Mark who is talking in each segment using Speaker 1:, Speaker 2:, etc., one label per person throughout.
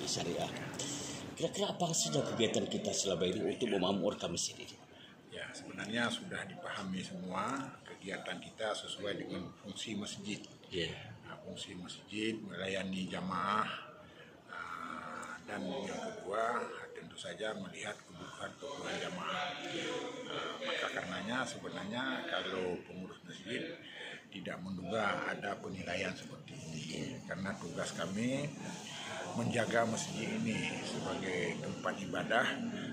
Speaker 1: Syariah. Kira-kira apa saja kegiatan kita selama ini untuk memakmurkan masjid ini?
Speaker 2: Ya, sebenarnya sudah dipahami semua kegiatan kita sesuai dengan fungsi masjid. Nah, fungsi masjid melayani jamaah, dan yang kedua tentu saja melihat kebutuhan jamaah. Maka karenanya sebenarnya kalau pengurus masjid tidak menduga ada penilaian seperti ini, karena tugas kami menjaga masjid ini sebagai tempat ibadah,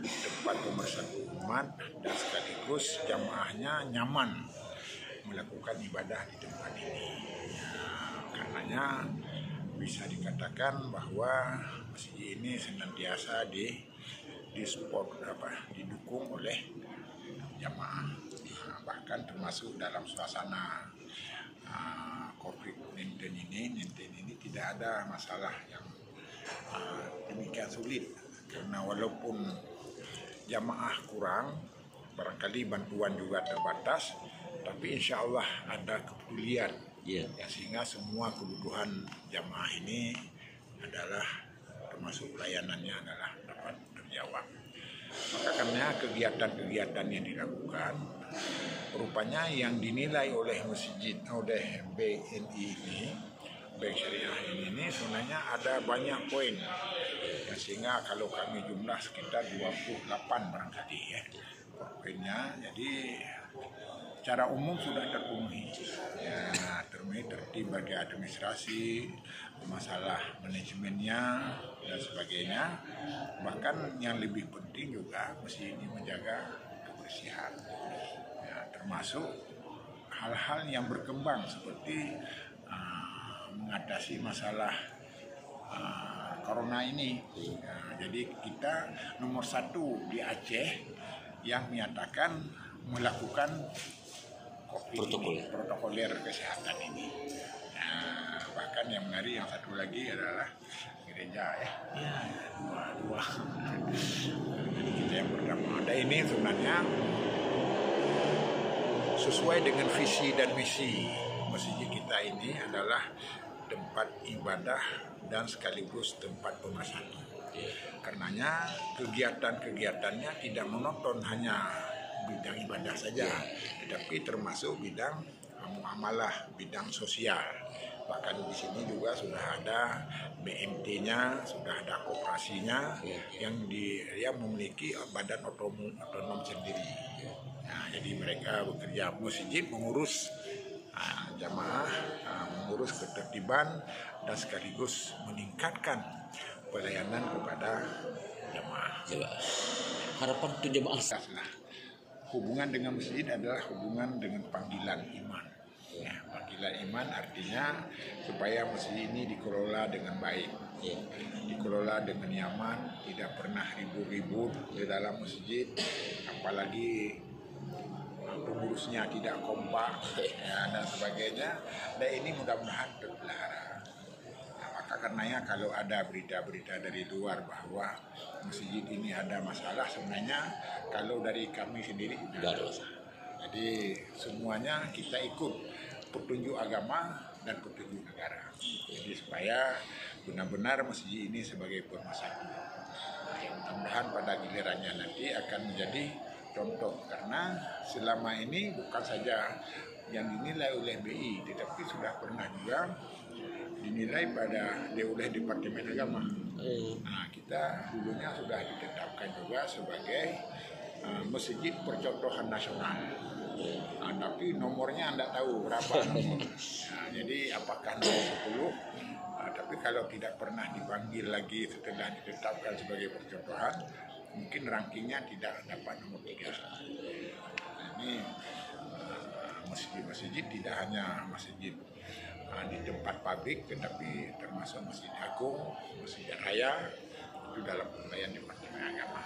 Speaker 2: tempat pemersatu umat, dan sekaligus jamaahnya nyaman melakukan ibadah di tempat ini. Karenanya bisa dikatakan bahwa masjid ini senantiasa didukung oleh jamaah, bahkan termasuk dalam suasana COVID-19 ini tidak ada masalah yang demikian sulit, karena walaupun jamaah kurang, barangkali bantuan juga terbatas, tapi insya Allah ada kepedulian, sehingga semua kebutuhan jamaah ini adalah termasuk pelayanannya adalah dapat terjawab. Maka karena kegiatan-kegiatan yang dilakukan rupanya yang dinilai oleh BNI ini, Bank Syariah ini sebenarnya ada banyak poin, sehingga kalau kami jumlah sekitar 28 barangkali poinnya, jadi secara umum sudah terpenuhi, tertib bagi administrasi, masalah manajemennya dan sebagainya. Bahkan yang lebih penting juga mesti ini menjaga kebersihan, termasuk hal-hal yang berkembang seperti mengatasi masalah corona ini. Jadi kita nomor 1 di Aceh yang menyatakan melakukan protokoler kesehatan ini. Bahkan yang menarik yang satu lagi adalah gereja dua. Jadi kita yang pertama ada ini sebenarnya sesuai dengan visi dan misi masjid kita ini adalah tempat ibadah dan sekaligus tempat pemersatu. Karenanya kegiatan-kegiatannya tidak monoton hanya bidang ibadah saja, tetapi termasuk bidang muamalah, bidang sosial. Bahkan di sini juga sudah ada BMT-nya, sudah ada koperasinya yang memiliki badan otonom sendiri. Jadi mereka bekerja masjid mengurus jamaah, mengurus ketertiban dan sekaligus meningkatkan pelayanan kepada jamaah.
Speaker 1: Harapan untuk jamaah.
Speaker 2: Hubungan dengan masjid adalah hubungan dengan panggilan iman. Panggilan iman artinya supaya masjid ini dikelola dengan baik, dikelola dengan nyaman, tidak pernah ribut-ribut di dalam masjid, apalagi pengurusnya tidak kompak dan sebagainya. Dan ini mudah-mudahan terpelihara. Maka karenanya kalau ada berita-berita dari luar bahwa masjid ini ada masalah, sebenarnya kalau dari kami sendiri tidak ada masalah. Jadi semuanya kita ikut petunjuk agama dan petunjuk negara. Jadi supaya benar-benar masjid ini sebagai pemersatu. Mudah-mudahan pada gilirannya nanti akan menjadi contoh, karena selama ini bukan saja yang dinilai oleh BI, tetapi sudah pernah juga dinilai oleh Departemen Agama. Kita dulunya sudah ditetapkan juga sebagai masjid percontohan nasional. Tapi nomornya Anda tahu berapa nomor. Jadi apakah nomor 10? Tapi kalau tidak pernah dipanggil lagi setelah ditetapkan sebagai percontohan, mungkin rankingnya tidak dapat nomor 3. Ini masjid-masjid tidak hanya masjid di tempat publik, tetapi termasuk masjid agung, masjid raya, itu dalam pembayaran Departemen Agama.